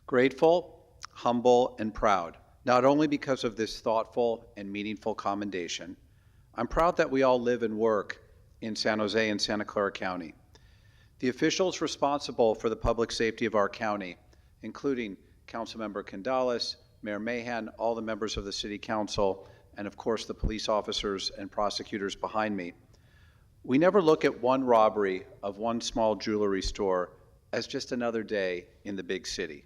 Grateful, humble, and proud, not only because of this thoughtful and meaningful commendation. I'm proud that we all live and work in San Jose and Santa Clara County. The officials responsible for the public safety of our county, including Councilmember Candelas, Mayor Mahan, all the members of the City Council, and of course the police officers and prosecutors behind me, we never look at one robbery of one small jewelry store as just another day in the big city.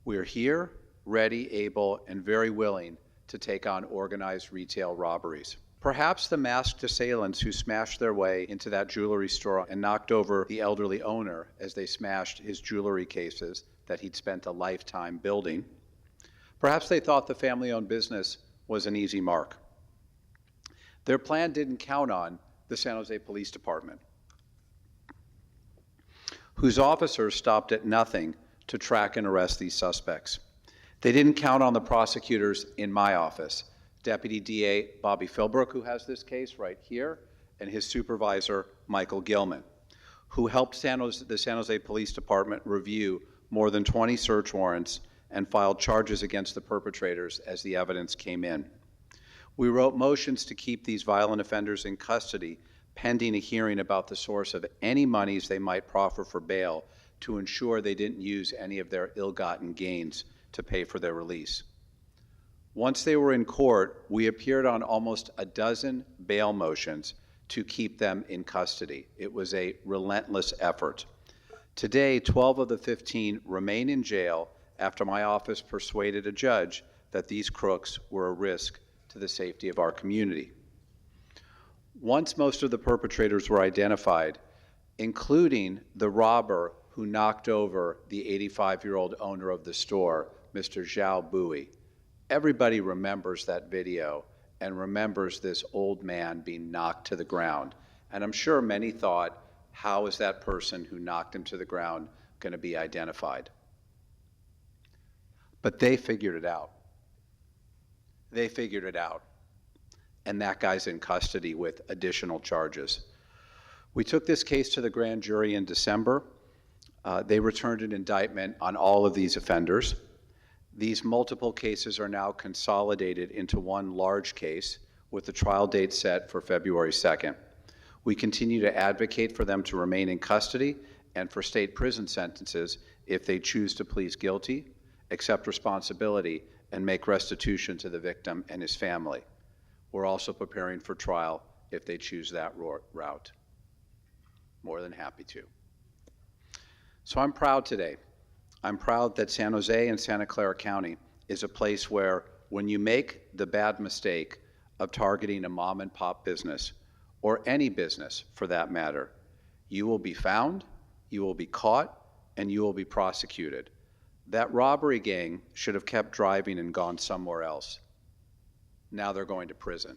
We're here, ready, able, and very willing to take on organized retail robberies. Perhaps the masked assailants who smashed their way into that jewelry store and knocked over the elderly owner as they smashed his jewelry cases that he'd spent a lifetime building. Perhaps they thought the family-owned business was an easy mark. Their plan didn't count on the San Jose Police Department, whose officers stopped at nothing to track and arrest these suspects. They didn't count on the prosecutors in my office, Deputy DA Bobby Philbrook, who has this case right here, and his supervisor, Michael Gilman, who helped the San Jose Police Department review more than 20 search warrants and filed charges against the perpetrators as the evidence came in. We wrote motions to keep these violent offenders in custody pending a hearing about the source of any monies they might proffer for bail to ensure they didn't use any of their ill-gotten gains to pay for their release. Once they were in court, we appeared on almost a dozen bail motions to keep them in custody. It was a relentless effort. Today, 12 of the 15 remain in jail after my office persuaded a judge that these crooks were a risk to the safety of our community. Once most of the perpetrators were identified, including the robber who knocked over the 85-year-old owner of the store, Mr. Zhao Bui, everybody remembers that video and remembers this old man being knocked to the ground. And I'm sure many thought, how is that person who knocked him to the ground going to be identified? But they figured it out. They figured it out. And that guy's in custody with additional charges. We took this case to the grand jury in December. They returned an indictment on all of these offenders. These multiple cases are now consolidated into one large case with the trial date set for February 2nd. We continue to advocate for them to remain in custody and for state prison sentences if they choose to plead guilty, accept responsibility, and make restitution to the victim and his family. We're also preparing for trial if they choose that route. More than happy to. So I'm proud today. I'm proud that San Jose and Santa Clara County is a place where when you make the bad mistake of targeting a mom and pop business, or any business for that matter, you will be found, you will be caught, and you will be prosecuted. That robbery gang should have kept driving and gone somewhere else. Now they're going to prison.